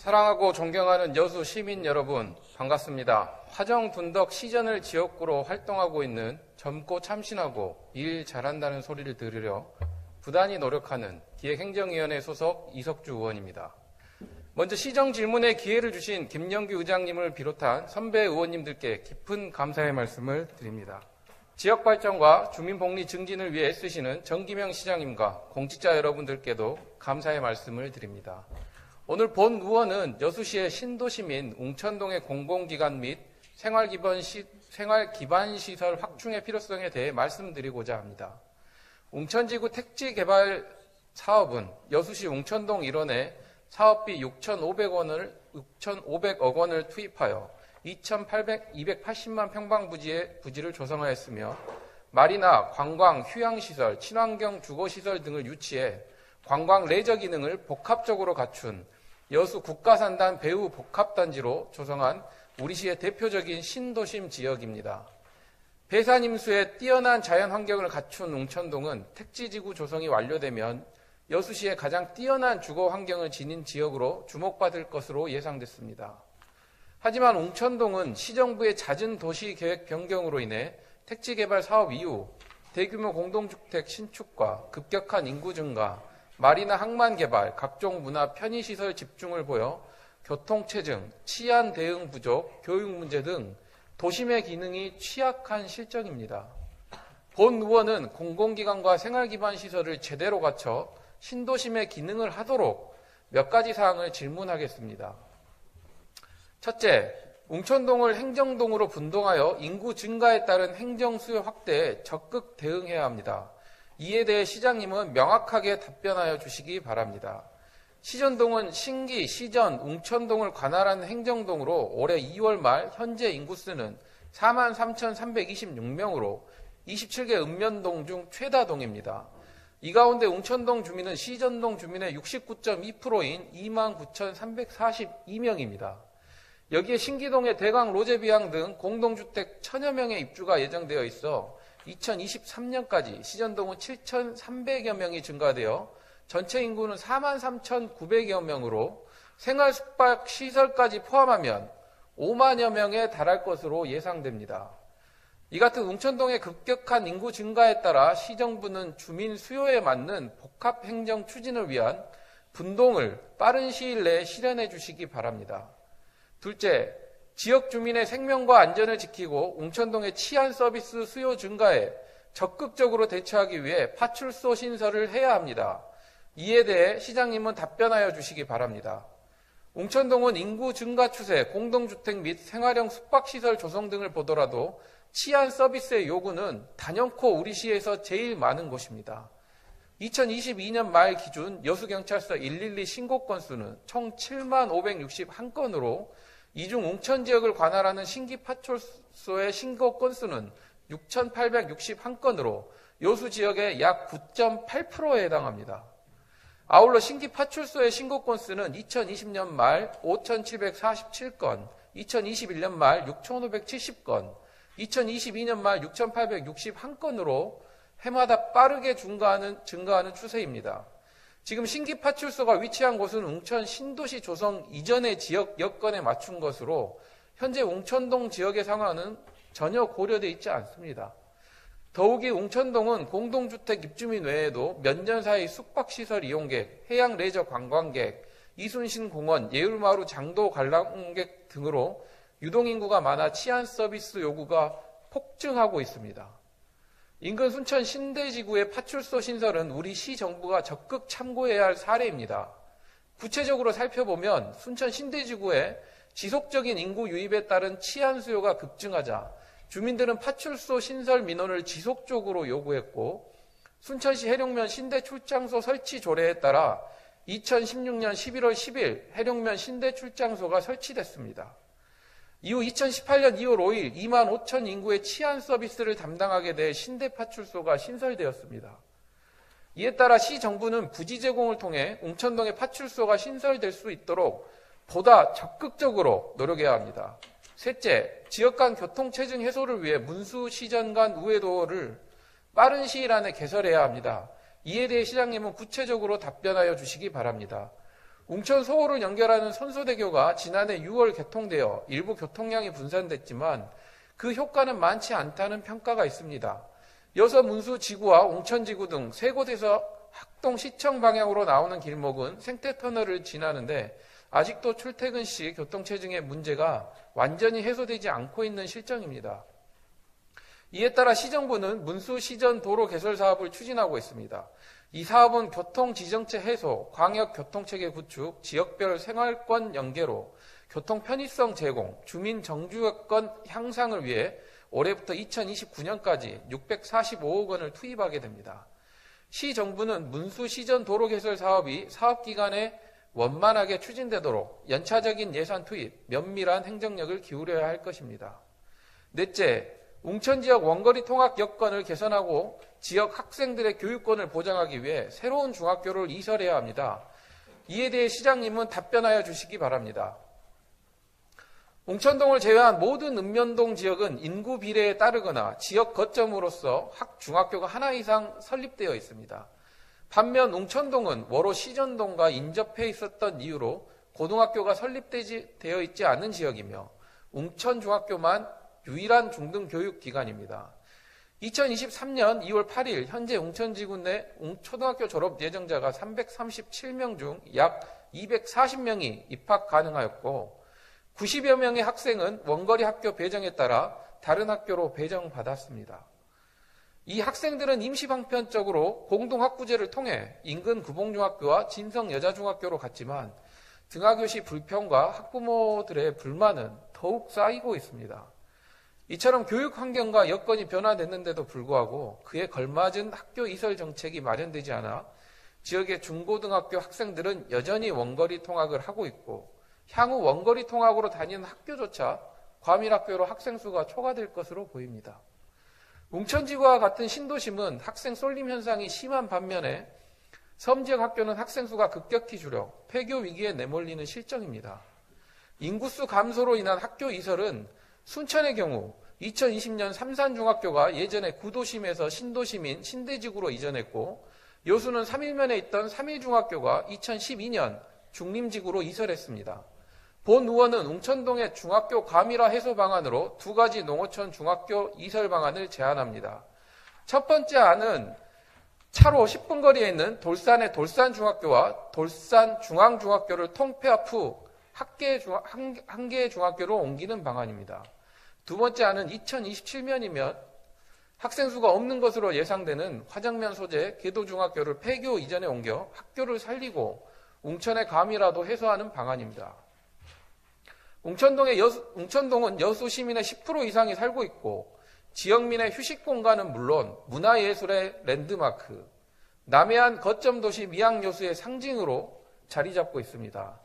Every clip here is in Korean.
사랑하고 존경하는 여수 시민 여러분, 반갑습니다. 화정둔덕 시전을 지역구로 활동하고 있는 젊고 참신하고 일 잘한다는 소리를 들으려 부단히 노력하는 기획행정위원회 소속 이석주 의원입니다. 먼저 시정 질문에 기회를 주신 김영규 의장님을 비롯한 선배 의원님들께 깊은 감사의 말씀을 드립니다. 지역발전과 주민복리 증진을 위해 애쓰시는 정기명 시장님과 공직자 여러분들께도 감사의 말씀을 드립니다. 오늘 본 의원은 여수시의 신도시민 웅천동의 공공기관 및 생활기반시설 확충의 필요성에 대해 말씀드리고자 합니다. 웅천지구 택지개발 사업은 여수시 웅천동 일원에 사업비 6,500억 원을 투입하여 280만 평방부지를 조성하였으며 마리나, 관광, 휴양시설, 친환경 주거시설 등을 유치해 관광 레저 기능을 복합적으로 갖춘 여수 국가산단 배후 복합단지로 조성한 우리시의 대표적인 신도심 지역입니다. 배산임수에 뛰어난 자연환경을 갖춘 웅천동은 택지지구 조성이 완료되면 여수시의 가장 뛰어난 주거환경을 지닌 지역으로 주목받을 것으로 예상됐습니다. 하지만 웅천동은 시정부의 잦은 도시계획 변경으로 인해 택지개발 사업 이후 대규모 공동주택 신축과 급격한 인구 증가, 마리나 항만 개발, 각종 문화 편의시설 집중을 보여 교통체증, 치안 대응 부족, 교육 문제 등 도심의 기능이 취약한 실정입니다. 본 의원은 공공기관과 생활기반 시설을 제대로 갖춰 신도심의 기능을 하도록 몇 가지 사항을 질문하겠습니다. 첫째, 웅천동을 행정동으로 분동하여 인구 증가에 따른 행정수요 확대에 적극 대응해야 합니다. 이에 대해 시장님은 명확하게 답변하여 주시기 바랍니다. 시전동은 신기, 시전, 웅천동을 관할하는 행정동으로 올해 2월 말 현재 인구수는 43,326명으로 27개 읍면동 중 최다동입니다. 이 가운데 웅천동 주민은 시전동 주민의 69.2%인 29,342명입니다. 여기에 신기동의 대강 로제비앙 등 공동주택 1,000여 명의 입주가 예정되어 있어 2023년까지 시전동은 7,300여 명이 증가되어 전체 인구는 43,900여 명으로 생활숙박시설까지 포함하면 5만여 명에 달할 것으로 예상됩니다. 이 같은 웅천동의 급격한 인구 증가에 따라 시정부는 주민 수요에 맞는 복합행정 추진을 위한 분동을 빠른 시일 내에 실현해 주시기 바랍니다. 둘째, 지역 주민의 생명과 안전을 지키고 웅천동의 치안 서비스 수요 증가에 적극적으로 대처하기 위해 파출소 신설을 해야 합니다. 이에 대해 시장님은 답변하여 주시기 바랍니다. 웅천동은 인구 증가 추세, 공동주택 및 생활형 숙박시설 조성 등을 보더라도 치안 서비스의 요구는 단연코 우리 시에서 제일 많은 곳입니다. 2022년 말 기준 여수경찰서 112 신고 건수는 총 7561건으로 이 중 웅천 지역을 관할하는 신기 파출소의 신고 건수는 6,861건으로 여수 지역의 약 9.8%에 해당합니다. 아울러 신기 파출소의 신고 건수는 2020년 말 5,747건, 2021년 말 6,570건, 2022년 말 6,861건으로 해마다 빠르게 증가하는 추세입니다. 지금 신기 파출소가 위치한 곳은 웅천 신도시 조성 이전의 지역 여건에 맞춘 것으로 현재 웅천동 지역의 상황은 전혀 고려되어 있지 않습니다. 더욱이 웅천동은 공동주택 입주민 외에도 몇 년 사이 숙박시설 이용객, 해양 레저 관광객, 이순신 공원, 예울마루 장도 관람객 등으로 유동인구가 많아 치안 서비스 요구가 폭증하고 있습니다. 인근 순천 신대지구의 파출소 신설은 우리 시정부가 적극 참고해야 할 사례입니다. 구체적으로 살펴보면 순천 신대지구에 지속적인 인구 유입에 따른 치안 수요가 급증하자 주민들은 파출소 신설 민원을 지속적으로 요구했고 순천시 해룡면 신대출장소 설치 조례에 따라 2016년 11월 10일 해룡면 신대출장소가 설치됐습니다. 이후 2018년 2월 5일 2만 5천 인구의 치안 서비스를 담당하게 돼 신대파출소가 신설되었습니다. 이에 따라 시정부는 부지 제공을 통해 웅천동의 파출소가 신설될 수 있도록 보다 적극적으로 노력해야 합니다. 셋째, 지역 간 교통체증 해소를 위해 문수 시전 간 우회도를 빠른 시일 안에 개설해야 합니다. 이에 대해 시장님은 구체적으로 답변하여 주시기 바랍니다. 웅천 서울을 연결하는 선소대교가 지난해 6월 개통되어 일부 교통량이 분산됐지만 그 효과는 많지 않다는 평가가 있습니다. 여서 문수지구와 웅천지구 등 세 곳에서 학동시청 방향으로 나오는 길목은 생태터널을 지나는데 아직도 출퇴근 시 교통체증의 문제가 완전히 해소되지 않고 있는 실정입니다. 이에 따라 시정부는 문수시전 도로 개설 사업을 추진하고 있습니다. 이 사업은 교통지정체 해소, 광역교통체계 구축, 지역별 생활권 연계로 교통 편의성 제공, 주민 정주여건 향상을 위해 올해부터 2029년까지 645억 원을 투입하게 됩니다. 시정부는 문수시전 도로 개설 사업이 사업기간에 원만하게 추진되도록 연차적인 예산 투입, 면밀한 행정력을 기울여야 할 것입니다. 넷째, 웅천 지역 원거리 통학 여건을 개선하고 지역 학생들의 교육권을 보장하기 위해 새로운 중학교를 이설해야 합니다. 이에 대해 시장님은 답변하여 주시기 바랍니다. 웅천동을 제외한 모든 읍면동 지역은 인구 비례에 따르거나 지역 거점으로서 중학교가 하나 이상 설립되어 있습니다. 반면 웅천동은 워로 시전동과 인접해 있었던 이유로 고등학교가 설립되어 있지 않은 지역이며 웅천중학교만 유일한 중등교육기관입니다. 2023년 2월 8일 현재 웅천지구 내 초등학교 졸업 예정자가 337명 중 약 240명이 입학 가능하였고 90여 명의 학생은 원거리 학교 배정에 따라 다른 학교로 배정받았습니다. 이 학생들은 임시방편적으로 공동학구제를 통해 인근 구봉중학교와 진성여자중학교로 갔지만 등하교 시 불평과 학부모들의 불만은 더욱 쌓이고 있습니다. 이처럼 교육 환경과 여건이 변화됐는데도 불구하고 그에 걸맞은 학교 이설 정책이 마련되지 않아 지역의 중고등학교 학생들은 여전히 원거리 통학을 하고 있고 향후 원거리 통학으로 다니는 학교조차 과밀학교로 학생 수가 초과될 것으로 보입니다. 웅천지구와 같은 신도심은 학생 쏠림 현상이 심한 반면에 섬지역 학교는 학생 수가 급격히 줄어 폐교 위기에 내몰리는 실정입니다. 인구수 감소로 인한 학교 이설은 순천의 경우 2020년 삼산중학교가 예전에 구도심에서 신도심인 신대지구로 이전했고 여수는 3일면에 있던 3일중학교가 2012년 중림지구로 이설했습니다. 본 의원은 웅천동의 중학교 과밀화 해소 방안으로 두 가지 농어촌 중학교 이설 방안을 제안합니다. 첫 번째 안은 차로 10분 거리에 있는 돌산의 돌산중학교와 돌산중앙중학교를 통폐합 후 한 개의 중학교로 옮기는 방안입니다. 두 번째 안은 2027년이면 학생 수가 없는 것으로 예상되는 화정면 소재 계도중학교를 폐교 이전에 옮겨 학교를 살리고 웅천의 과밀화도 해소하는 방안입니다. 웅천동은 여수 시민의 10% 이상이 살고 있고 지역민의 휴식 공간은 물론 문화예술의 랜드마크, 남해안 거점 도시 미양여수의 상징으로 자리 잡고 있습니다.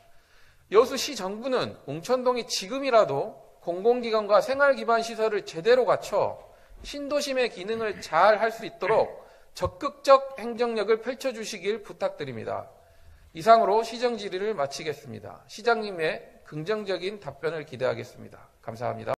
여수시 정부는 웅천동이 지금이라도 공공기관과 생활기반 시설을 제대로 갖춰 신도심의 기능을 잘 할 수 있도록 적극적 행정력을 펼쳐주시길 부탁드립니다. 이상으로 시정 질의를 마치겠습니다. 시장님의 긍정적인 답변을 기대하겠습니다. 감사합니다.